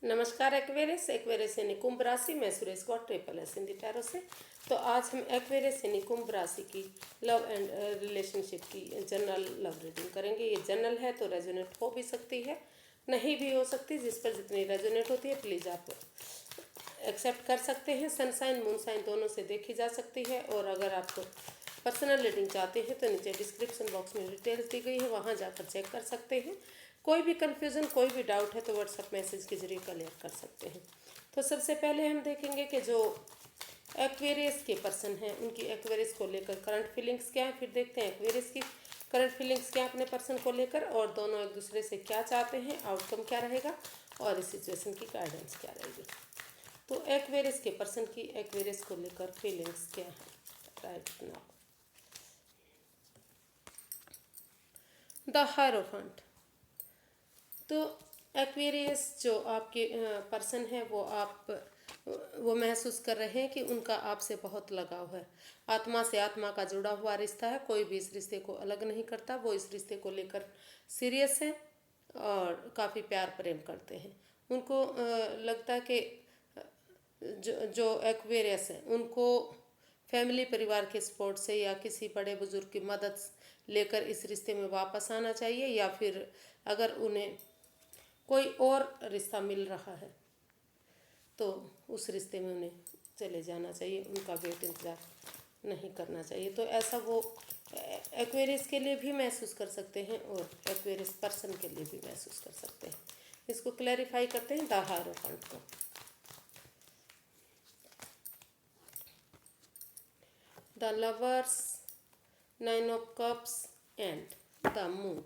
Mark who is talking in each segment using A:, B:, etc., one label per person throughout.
A: नमस्कार Aquarius Aquarius यानी कुंभ राशि। मैं Suresh Gaur triple S Hindi tarot से। तो आज हम एक्वेरियस यानी कुंभ राशि की लव एंड रिलेशनशिप की जनरल लव रीडिंग करेंगे। ये जनरल है तो रेजोनेट हो भी सकती है, नहीं भी हो सकती। जिस पर जितनी रेजोनेट होती है प्लीज़ आप एक्सेप्ट कर सकते हैं। सनसाइन मूनसाइन दोनों से देखी जा सकती है। और अगर आप पर्सनल रीडिंग चाहते हैं तो नीचे डिस्क्रिप्शन बॉक्स में डिटेल्स दी गई है, वहाँ जाकर चेक कर सकते हैं। कोई भी कन्फ्यूज़न कोई भी डाउट है तो व्हाट्सएप मैसेज के जरिए क्लियर कर सकते हैं। तो सबसे पहले हम देखेंगे कि जो एक्वेरियस के पर्सन हैं उनकी एक्वेरियस को लेकर करंट फीलिंग्स क्या है। फिर देखते हैं एक्वेरियस की करंट फीलिंग्स क्या है अपने पर्सन को लेकर, और दोनों एक दूसरे से क्या चाहते हैं, आउटकम क्या रहेगा और इस सिचुएशन की गाइडेंस क्या रहेगी। तो एक्वेरियस के पर्सन की एक्वेरियस को लेकर फीलिंग्स क्या है राइट नाउ। The hierophant. तो एक्वेरियस जो आपके पर्सन है वो महसूस कर रहे हैं कि उनका आपसे बहुत लगाव है। आत्मा से आत्मा का जुड़ा हुआ रिश्ता है। कोई भी इस रिश्ते को अलग नहीं करता। वो इस रिश्ते को लेकर सीरियस है और काफ़ी प्यार प्रेम करते हैं। उनको लगता है कि जो एक्वेरियस है उनको फैमिली परिवार के सपोर्ट से या किसी बड़े बुजुर्ग की मदद लेकर इस रिश्ते में वापस आना चाहिए, या फिर अगर उन्हें कोई और रिश्ता मिल रहा है तो उस रिश्ते में उन्हें चले जाना चाहिए। उनका वेट इंतज़ार नहीं करना चाहिए। तो ऐसा वो एक्वेरियस के लिए भी महसूस कर सकते हैं और एक्वेरियस पर्सन के लिए भी महसूस कर सकते हैं। इसको क्लैरिफाई करते हैं द हायरोफेंट को। The lovers, nine of cups and the moon.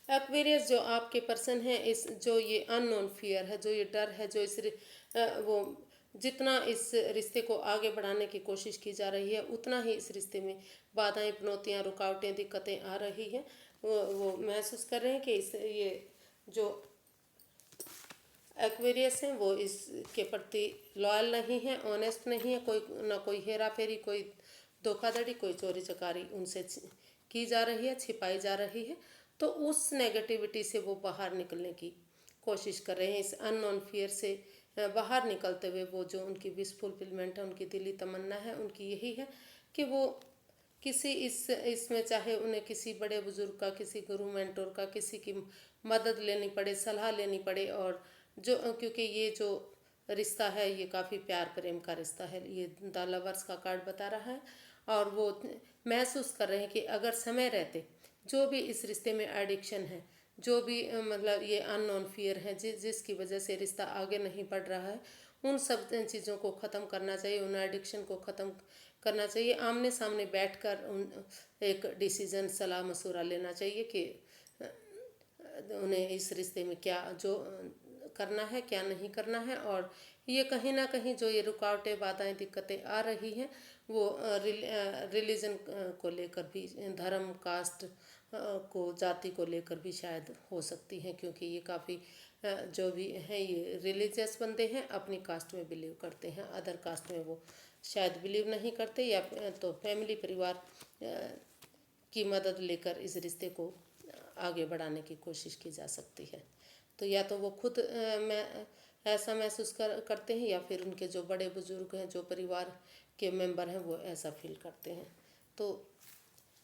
A: Aquarius जो आपके पर्सन है, इस जो ये अननोन फियर है, जो ये डर है, जो वो जितना इस रिश्ते को आगे बढ़ाने की कोशिश की जा रही है उतना ही इस रिश्ते में बाधाएं, चुनौतियां, रुकावटें, दिक्कतें आ रही हैं। वो महसूस कर रहे हैं कि ये जो एक्वेरियस हैं वो इसके प्रति लॉयल नहीं है, ऑनेस्ट नहीं है। कोई हेरा फेरी, कोई धोखाधड़ी, कोई चोरी चकारी उनसे की जा रही है, छिपाई जा रही है। तो उस नेगेटिविटी से वो बाहर निकलने की कोशिश कर रहे हैं। इस अननोन फियर से बाहर निकलते हुए वो जो उनकी विश फुलफिलमेंट है, उनकी दिली तमन्ना है, उनकी यही है कि वो किसी इसमें चाहे उन्हें किसी बड़े बुजुर्ग का, किसी गुरु मेंटोर का, किसी की मदद लेनी पड़े, सलाह लेनी पड़े। और जो क्योंकि ये जो रिश्ता है ये काफ़ी प्यार प्रेम का रिश्ता है, ये द लवर्स का कार्ड बता रहा है। और वो महसूस कर रहे हैं कि अगर समय रहते जो भी इस रिश्ते में एडिक्शन है, जो भी मतलब ये अननोन फियर है जिसकी वजह से रिश्ता आगे नहीं बढ़ रहा है, उन सब चीज़ों को ख़त्म करना चाहिए, उन एडिक्शन को ख़त्म करना चाहिए। आमने सामने बैठकर उन एक डिसीज़न, सलाह मशवरा लेना चाहिए कि उन्हें इस रिश्ते में क्या जो करना है, क्या नहीं करना है। और ये कहीं ना कहीं जो ये रुकावटें, बाधाएं, दिक्कतें आ रही हैं वो रिलीजन को लेकर भी, धर्म, कास्ट को, जाति को लेकर भी शायद हो सकती हैं। क्योंकि ये काफ़ी जो भी हैं ये रिलीजियस बंदे हैं, अपनी कास्ट में बिलीव करते हैं, अदर कास्ट में वो शायद बिलीव नहीं करते। या तो फैमिली परिवार की मदद लेकर इस रिश्ते को आगे बढ़ाने की कोशिश की जा सकती है। तो या तो वो खुद ऐसा महसूस करते हैं, या फिर उनके जो बड़े बुजुर्ग हैं, जो परिवार के मेंबर हैं, वो ऐसा फील करते हैं। तो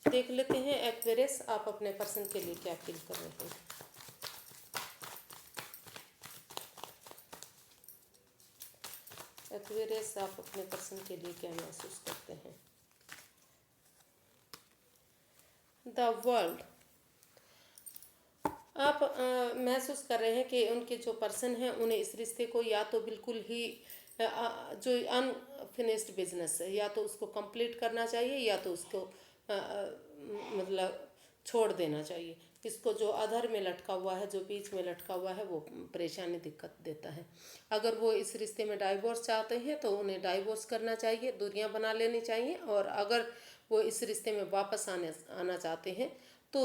A: देख लेते हैं एक्वेरियस आप अपने पर्सन के लिए क्या फील कर रहे हैं। एक्वेरियस आप अपने पर्सन के लिए क्या महसूस करते हैं। The world. आप महसूस कर रहे हैं कि उनके जो पर्सन हैं उन्हें इस रिश्ते को या तो बिल्कुल ही जो अनफिनिश्ड बिजनेस है, या तो उसको कंप्लीट करना चाहिए, या तो उसको मतलब छोड़ देना चाहिए। इसको जो अधर में लटका हुआ है, जो बीच में लटका हुआ है, वो परेशानी, दिक्कत देता है। अगर वो इस रिश्ते में डाइवोर्स चाहते हैं तो उन्हें डाइवोर्स करना चाहिए, दूरियां बना लेनी चाहिए। और अगर वो इस रिश्ते में वापस आना चाहते हैं तो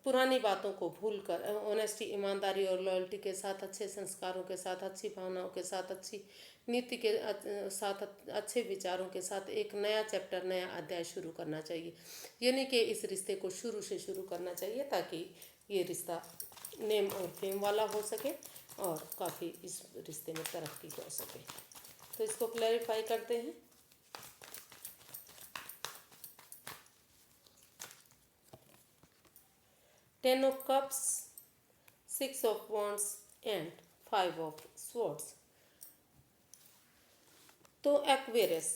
A: पुरानी बातों को भूल कर ऑनेस्टी, ईमानदारी और लॉयल्टी के साथ, अच्छे संस्कारों के साथ, अच्छी भावनाओं के साथ, अच्छी नीति के साथ, अच्छे विचारों के साथ एक नया चैप्टर, नया अध्याय शुरू करना चाहिए। यानी कि इस रिश्ते को शुरू से शुरू करना चाहिए ताकि ये रिश्ता नेम और फेम वाला हो सके और काफ़ी इस रिश्ते में तरक्की हो सके। तो इसको क्लैरिफाई करते हैं। Ten of cups, six of wands and five of swords. तो एक्वेरियस,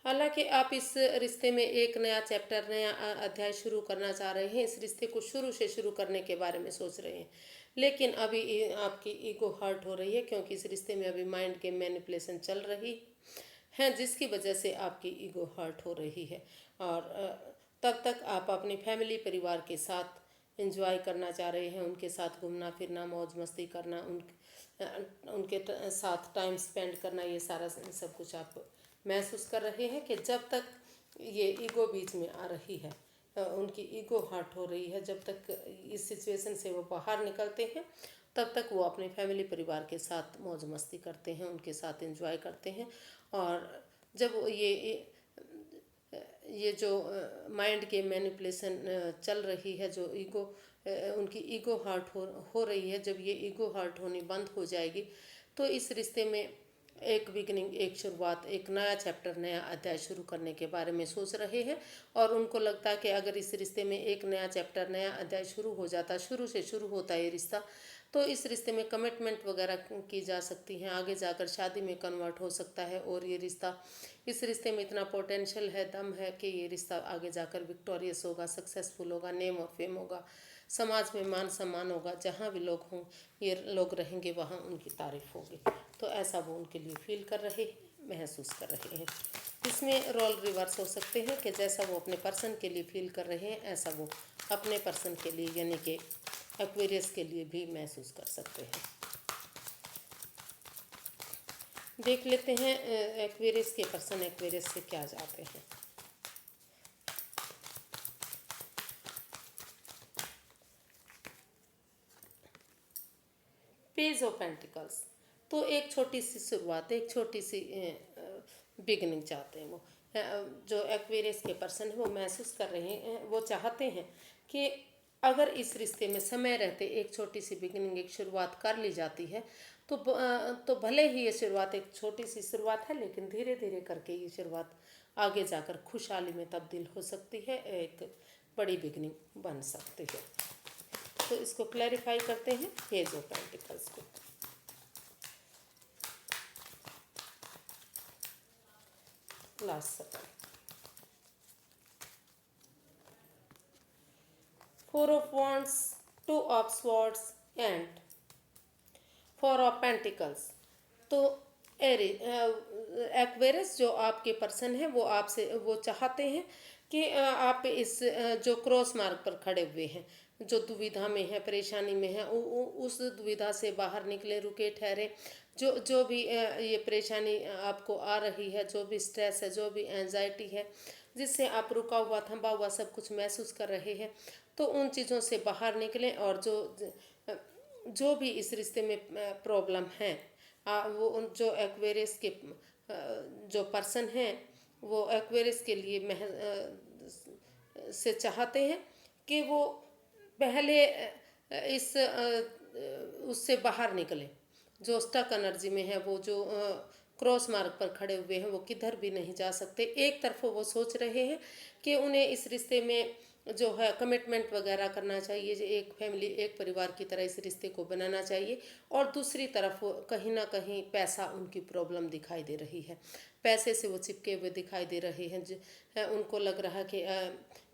A: हालांकि आप इस रिश्ते में एक नया चैप्टर, नया अध्याय शुरू करना चाह रहे हैं, इस रिश्ते को शुरू से शुरू करने के बारे में सोच रहे हैं, लेकिन अभी आपकी ईगो हर्ट हो रही है क्योंकि इस रिश्ते में अभी माइंड के मैनिपुलेशन चल रही है, जिसकी वजह से आपकी ईगो हर्ट हो रही है। और तब तक आप अपनी फैमिली, परिवार के साथ एंजॉय करना चाह रहे हैं, उनके साथ घूमना फिरना, मौज मस्ती करना, उनके साथ टाइम स्पेंड करना, ये सारा सब कुछ आप महसूस कर रहे हैं कि जब तक ये ईगो बीच में आ रही है, उनकी ईगो हर्ट हो रही है, जब तक इस सिचुएशन से वो बाहर निकलते हैं तब तक वो अपने फैमिली, परिवार के साथ मौज मस्ती करते हैं, उनके साथ एंजॉय करते हैं। और जब ये जो माइंड के मैनिपुलेशन चल रही है, जो ईगो, उनकी ईगो हर्ट हो रही है, जब ये ईगो हर्ट होनी बंद हो जाएगी तो इस रिश्ते में एक बिगनिंग, एक शुरुआत, एक नया चैप्टर, नया अध्याय शुरू करने के बारे में सोच रहे हैं। और उनको लगता है कि अगर इस रिश्ते में एक नया चैप्टर, नया अध्याय शुरू हो जाता, शुरू से शुरू होता है ये रिश्ता, तो इस रिश्ते में कमिटमेंट वगैरह की जा सकती हैं, आगे जाकर शादी में कन्वर्ट हो सकता है। और ये रिश्ता, इस रिश्ते में इतना पोटेंशियल है, दम है कि ये रिश्ता आगे जाकर विक्टोरियस होगा, सक्सेसफुल होगा, नेम और फेम होगा, समाज में मान सम्मान होगा, जहाँ भी लोग हों, ये लोग रहेंगे वहाँ उनकी तारीफ होगी। तो ऐसा वो उनके लिए फील कर रहे हैं, महसूस कर रहे हैं। इसमें रोल रिवर्स हो सकते हैं कि जैसा वो अपने पर्सन के लिए फील कर रहे हैं ऐसा वो अपने पर्सन के लिए, यानी कि एक्वेरियस के लिए भी महसूस कर सकते हैं। देख लेते हैं एक्वेरियस के पर्सन एक्वेरियस से क्या चाहते हैं। पेज ऑफ पेंटिकल्स, तो एक छोटी सी शुरुआत, एक छोटी सी बिगनिंग चाहते हैं वो। जो एक्वेरियस के पर्सन है वो महसूस कर रहे हैं, वो चाहते हैं कि अगर इस रिश्ते में समय रहते एक छोटी सी बिगनिंग, एक शुरुआत कर ली जाती है तो भले ही ये शुरुआत एक छोटी सी शुरुआत है, लेकिन धीरे धीरे करके ये शुरुआत आगे जाकर खुशहाली में तब्दील हो सकती है, एक बड़ी बिगनिंग बन सकती है। तो इसको क्लैरिफाई करते हैं पेज ऑफ पेंटिकल्स को। Last suffer, four of wands, two of swords and four of pentacles. तो एक्वेरियस जो आपके पर्सन है वो आपसे वो चाहते हैं कि आप इस जो क्रॉस मार्ग पर खड़े हुए हैं, जो दुविधा में है, परेशानी में है, उस दुविधा से बाहर निकले, रुके, ठहरे। जो भी ये परेशानी आपको आ रही है, जो भी स्ट्रेस है, जो भी एंजाइटी है, जिससे आप रुका हुआ, थमा हुआ सब कुछ महसूस कर रहे हैं, तो उन चीज़ों से बाहर निकलें। और जो भी इस रिश्ते में प्रॉब्लम है, वो उन जो एक्वेरियस के जो पर्सन हैं वो एक्वेरियस के लिए से चाहते हैं कि वो पहले इस उससे बाहर निकले, जो स्टक एनर्जी में है, वो जो क्रॉस मार्ग पर खड़े हुए हैं, वो किधर भी नहीं जा सकते। एक तरफ वो सोच रहे हैं कि उन्हें इस रिश्ते में जो है कमिटमेंट वगैरह करना चाहिए, जो एक फैमिली, एक परिवार की तरह इस रिश्ते को बनाना चाहिए। और दूसरी तरफ कहीं ना कहीं पैसा उनकी प्रॉब्लम दिखाई दे रही है, पैसे से वो चिपके हुए दिखाई दे रहे हैं। उनको लग रहा है कि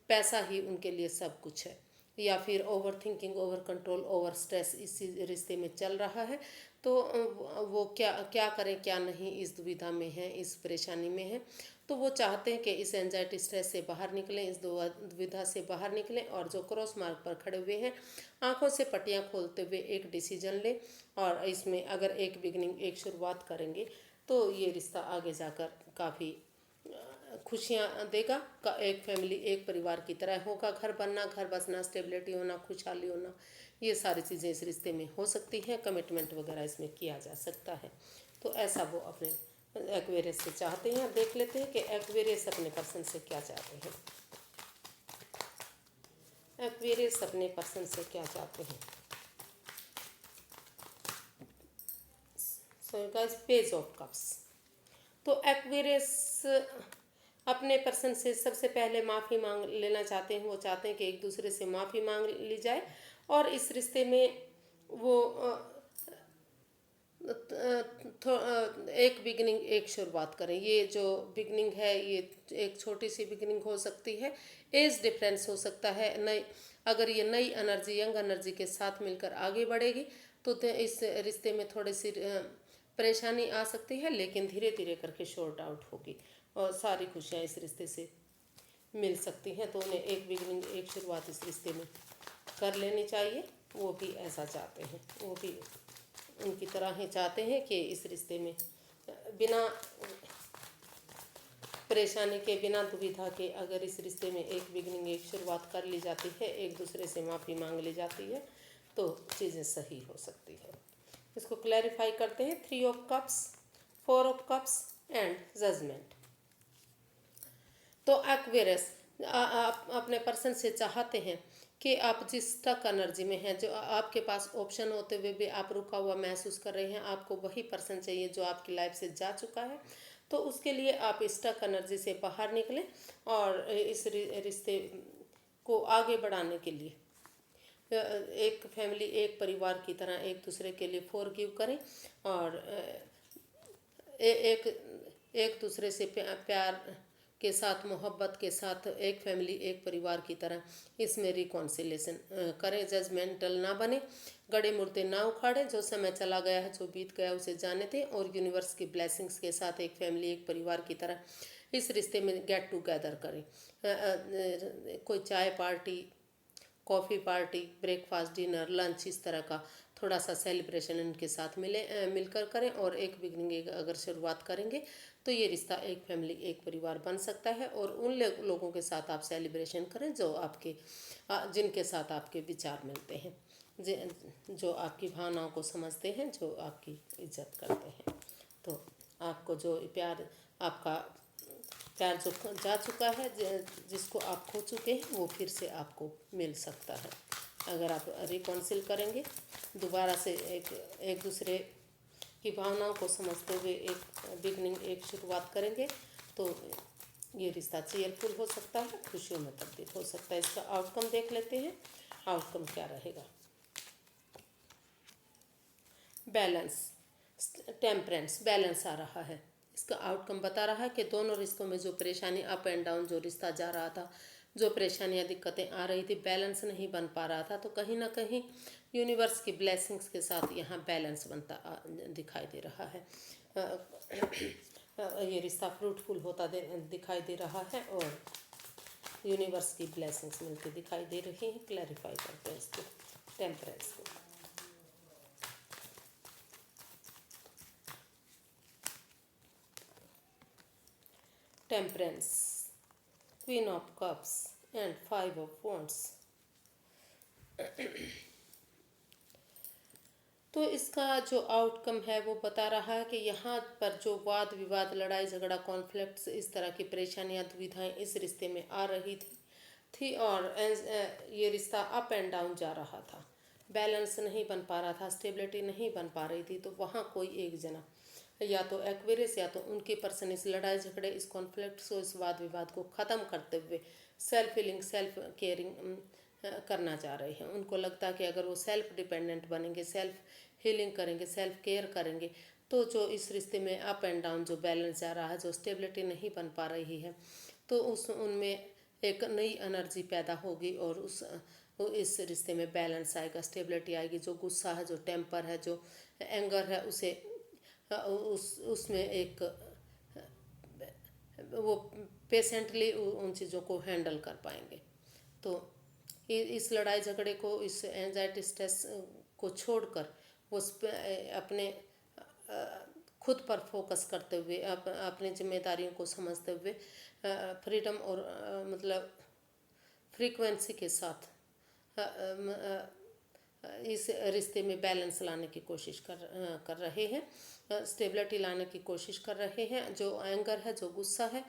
A: पैसा ही उनके लिए सब कुछ है, या फिर over thinking, over control, over stress इसी रिश्ते में चल रहा है। तो वो क्या क्या करें क्या नहीं, इस दुविधा में है, इस परेशानी में है। तो वो चाहते हैं कि इस एंजाइटी, स्ट्रेस से बाहर निकलें, इस दुविधा से बाहर निकलें, और जो क्रॉस मार्ग पर खड़े हुए हैं आंखों से पट्टियां खोलते हुए एक डिसीजन लें। और इसमें अगर एक बिगनिंग, एक शुरुआत करेंगे तो ये रिश्ता आगे जाकर काफ़ी खुशियाँ देगा। एक फैमिली एक परिवार की तरह होगा। घर बनना, घर बसना, स्टेबिलिटी होना, खुशहाली होना, ये सारी चीज़ें इस रिश्ते में हो सकती हैं। कमिटमेंट वगैरह इसमें किया जा सकता है। तो ऐसा वो अपने एक्वेरियस से चाहते हैं। देख लेते हैं कि एक्वेरियस अपने पर्सन से क्या चाहते हैं। एक्वेरियस अपने पर्सन से क्या चाहते हैं। So guys, page of cups. तो एक्वेरियस अपने पर्सन से सबसे पहले माफ़ी मांग लेना चाहते हैं। वो चाहते हैं कि एक दूसरे से माफ़ी मांग ली जाए और इस रिश्ते में वो एक बिगनिंग, एक शुरुआत करें। ये जो बिगनिंग है ये एक छोटी सी बिगनिंग हो सकती है। एज डिफरेंस हो सकता है। नई, अगर ये नई एनर्जी, यंग एनर्जी के साथ मिलकर आगे बढ़ेगी तो इस रिश्ते में थोड़ी सी परेशानी आ सकती है, लेकिन धीरे धीरे करके शॉर्ट आउट होगी और सारी खुशियाँ इस रिश्ते से मिल सकती हैं। तो उन्हें एक बिगनिंग, एक शुरुआत इस रिश्ते में कर लेनी चाहिए। वो भी ऐसा चाहते हैं। वो भी उनकी तरह ही चाहते हैं कि इस रिश्ते में बिना परेशानी के, बिना दुविधा के अगर इस रिश्ते में एक बिगनिंग, एक शुरुआत कर ली जाती है, एक दूसरे से माफ़ी मांग ली जाती है, तो चीज़ें सही हो सकती है। इसको क्लैरिफाई करते हैं। 3 of cups, 4 of cups and judgement. तो एक्वेरियस आप अपने पर्सन से चाहते हैं कि आप जिस स्टक एनर्जी में हैं, जो आपके पास ऑप्शन होते हुए भी आप रुका हुआ महसूस कर रहे हैं, आपको वही पर्सन चाहिए जो आपकी लाइफ से जा चुका है। तो उसके लिए आप स्टक एनर्जी से बाहर निकलें और इस रिश्ते को आगे बढ़ाने के लिए एक फैमिली, एक परिवार की तरह एक दूसरे के लिए फॉरगिव करें और एक एक दूसरे से प्यार के साथ, मोहब्बत के साथ एक फैमिली, एक परिवार की तरह इसमें रिकॉन्सिलेशन करें। जजमेंटल ना बने, गड़े मुर्दे ना उखाड़े। जो समय चला गया है, जो बीत गया उसे जाने दें और यूनिवर्स की ब्लेसिंग्स के साथ एक फैमिली, एक परिवार की तरह इस रिश्ते में गेट टुगेदर करें। कोई चाय party, coffee party, breakfast, dinner, lunch, इस तरह का थोड़ा सा सेलिब्रेशन इनके साथ मिलकर करें और एक बिगनिंग अगर शुरुआत करेंगे तो ये रिश्ता एक फैमिली, एक परिवार बन सकता है। और उन लोगों के साथ आप सेलिब्रेशन करें जो आपके जिनके साथ आपके विचार मिलते हैं, जो आपकी भावनाओं को समझते हैं, जो आपकी इज्जत करते हैं। तो आपको जो प्यार, आपका प्यार जो जा चुका है, जिसको आप खो चुके हैं, वो फिर से आपको मिल सकता है अगर आप रिकॉन्सिल करेंगे। दोबारा से एक दूसरे की भावनाओं को समझते हुए एक बिगनिंग, एक शुरुआत करेंगे तो ये रिश्ता चेयरफुल हो सकता है, खुशियों में तब्दील हो सकता है। इसका आउटकम देख लेते हैं, आउटकम क्या रहेगा। बैलेंस, टेम्परेंस, बैलेंस आ रहा है। इसका आउटकम बता रहा है कि दोनों रिश्तों में जो परेशानी, अप एंड डाउन जो रिश्ता जा रहा था, जो परेशानियां, दिक्कतें आ रही थी, बैलेंस नहीं बन पा रहा था, तो कहीं ना कहीं यूनिवर्स की ब्लेसिंग्स के साथ यहाँ बैलेंस बनता दिखाई दे रहा है। ये रिश्ता फ्रूटफुल होता दिखाई दे रहा है और यूनिवर्स की ब्लेसिंग्स मिलती दिखाई दे रही हैं। क्लैरिफाई करते हैं इसको, टेम्परेंस को। Temperance, queen of cups and 5 of wands. तो इसका जो आउटकम है वो बता रहा है कि यहाँ पर जो वाद विवाद, लड़ाई झगड़ा, कॉन्फ्लिक्ट्स, इस तरह की परेशानियाँ, दुविधाएं इस रिश्ते में आ रही थी और ये रिश्ता अप एंड डाउन जा रहा था, बैलेंस नहीं बन पा रहा था, स्टेबिलिटी नहीं बन पा रही थी। तो वहाँ कोई एक जना, या तो एक्वेरियस या तो उनके पर्सन, इस लड़ाई झगड़े, इस कॉन्फ्लिक्ट्स को, इस वाद विवाद को ख़त्म करते हुए सेल्फ हीलिंग, सेल्फ केयरिंग करना चाह रहे हैं। उनको लगता है कि अगर वो सेल्फ डिपेंडेंट बनेंगे, सेल्फ हीलिंग करेंगे, सेल्फ केयर करेंगे, तो जो इस रिश्ते में अप एंड डाउन जो बैलेंस जा रहा है, जो स्टेबिलिटी नहीं बन पा रही है, तो उनमें एक नई एनर्जी पैदा होगी और इस रिश्ते में बैलेंस आएगा, स्टेबिलिटी आएगी। जो गुस्सा है, जो टेम्पर है, जो एंगर है, उसे उसमें एक वो पेशेंटली उन चीज़ों को हैंडल कर पाएंगे। तो इस लड़ाई झगड़े को, इस एंजाइटी, स्ट्रेस को छोड़कर वो अपने खुद पर फोकस करते हुए, अपनी जिम्मेदारियों को समझते हुए, फ्रीडम और मतलब फ्रीक्वेंसी के साथ इस रिश्ते में बैलेंस लाने की कोशिश कर रहे हैं, स्टेबिलिटी लाने की कोशिश कर रहे हैं। जो एंगर है, जो गुस्सा है,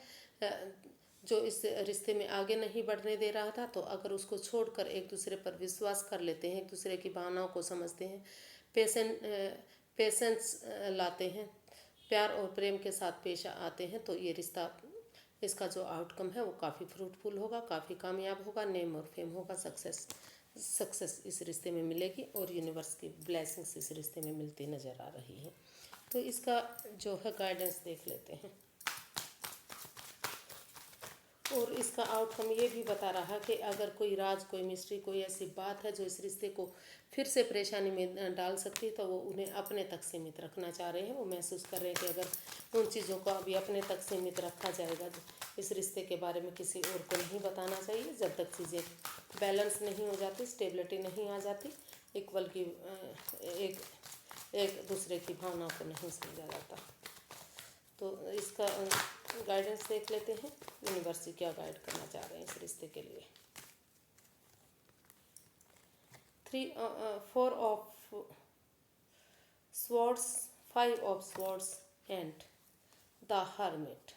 A: जो इस रिश्ते में आगे नहीं बढ़ने दे रहा था, तो अगर उसको छोड़कर एक दूसरे पर विश्वास कर लेते हैं, एक दूसरे की भावनाओं को समझते हैं, पेशेंस लाते हैं, प्यार और प्रेम के साथ पेश आते हैं, तो ये रिश्ता, इसका जो आउटकम है वो काफ़ी फ्रूटफुल होगा, काफ़ी कामयाब होगा, नेम और फेम होगा, सक्सेस इस रिश्ते में मिलेगी और यूनिवर्स की ब्लेसिंग्स इस रिश्ते में मिलती नज़र आ रही है। तो इसका जो है गाइडेंस देख लेते हैं। और इसका आउटकम ये भी बता रहा कि अगर कोई राज, कोई मिस्ट्री, कोई ऐसी बात है जो इस रिश्ते को फिर से परेशानी में डाल सकती है, तो वो उन्हें अपने तक सीमित रखना चाह रहे हैं। वो महसूस कर रहे हैं कि अगर उन चीज़ों को अभी अपने तक सीमित रखा जाएगा, इस रिश्ते के बारे में किसी और को नहीं बताना चाहिए। जब तक चीज़ें बैलेंस नहीं हो जाती, स्टेबिलिटी नहीं आ जाती, इक्वल की एक दूसरे की भावना को नहीं समझा जाता। तो इसका गाइडेंस देख लेते हैं, यूनिवर्स क्या गाइड करना चाह रहे हैं इस रिश्ते के लिए। 4 of swords, 5 of swords and the hermit.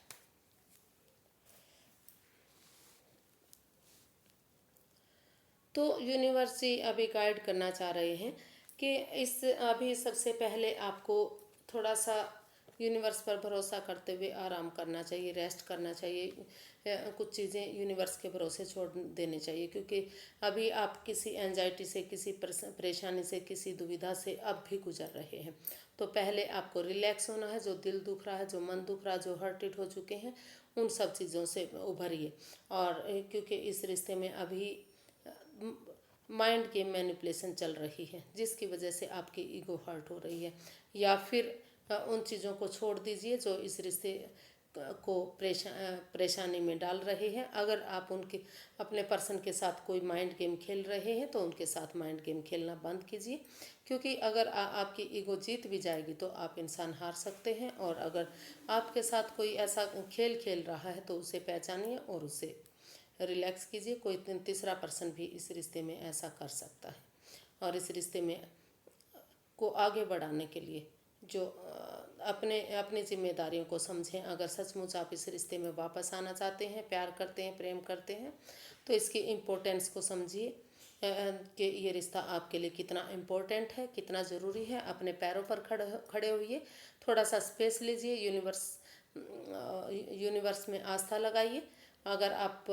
A: तो यूनिवर्स अभी गाइड करना चाह रहे हैं कि इस अभी सबसे पहले आपको थोड़ा सा यूनिवर्स पर भरोसा करते हुए आराम करना चाहिए, रेस्ट करना चाहिए, कुछ चीज़ें यूनिवर्स के भरोसे छोड़ देनी चाहिए, क्योंकि अभी आप किसी एंजाइटी से, किसी परेशानी से, किसी दुविधा से अब भी गुजर रहे हैं। तो पहले आपको रिलैक्स होना है। जो दिल दुख रहा है, जो मन दुख रहा है, जो हर्टेड हो चुके हैं, उन सब चीज़ों से उभरिए। और क्योंकि इस रिश्ते में अभी माइंड गेम मैनिपुलेशन चल रही है, जिसकी वजह से आपकी ईगो हर्ट हो रही है, या फिर उन चीज़ों को छोड़ दीजिए जो इस रिश्ते को परेशानी में डाल रहे हैं। अगर आप उनके अपने पर्सन के साथ कोई माइंड गेम खेल रहे हैं, तो उनके साथ माइंड गेम खेलना बंद कीजिए, क्योंकि अगर आपकी ईगो जीत भी जाएगी तो आप इंसान हार सकते हैं। और अगर आपके साथ कोई ऐसा खेल खेल रहा है, तो उसे पहचानिए और उसे रिलैक्स कीजिए। कोई तीसरा पर्सन भी इस रिश्ते में ऐसा कर सकता है, और इस रिश्ते में को आगे बढ़ाने के लिए जो अपनी जिम्मेदारियों को समझें। अगर सचमुच आप इस रिश्ते में वापस आना चाहते हैं, प्यार करते हैं, प्रेम करते हैं, तो इसकी इम्पोर्टेंस को समझिए कि ये रिश्ता आपके लिए कितना इम्पोर्टेंट है, कितना ज़रूरी है। अपने पैरों पर खड़े होइए, थोड़ा सा स्पेस लीजिए, यूनिवर्स में आस्था लगाइए। अगर आप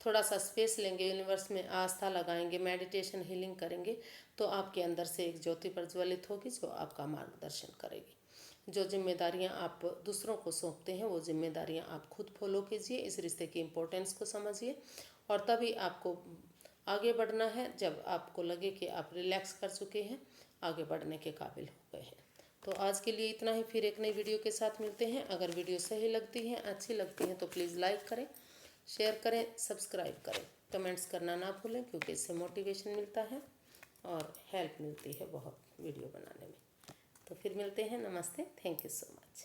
A: थोड़ा सा स्पेस लेंगे, यूनिवर्स में आस्था लगाएंगे, मेडिटेशन, हीलिंग करेंगे, तो आपके अंदर से एक ज्योति प्रज्वलित होगी जो आपका मार्गदर्शन करेगी। जो जिम्मेदारियां आप दूसरों को सौंपते हैं, वो जिम्मेदारियां आप खुद फॉलो कीजिए। इस रिश्ते की इम्पोर्टेंस को समझिए, और तभी आपको आगे बढ़ना है। जब आपको लगे कि आप रिलैक्स कर चुके हैं, आगे बढ़ने के काबिल हो गए हैं। तो आज के लिए इतना ही। फिर एक नई वीडियो के साथ मिलते हैं। अगर वीडियो सही लगती है, अच्छी लगती है, तो प्लीज़ लाइक करें, शेयर करें, सब्सक्राइब करें, कमेंट्स करना ना भूलें, क्योंकि इससे मोटिवेशन मिलता है और हेल्प मिलती है बहुत वीडियो बनाने में। तो फिर मिलते हैं। नमस्ते, थैंक यू सो मच।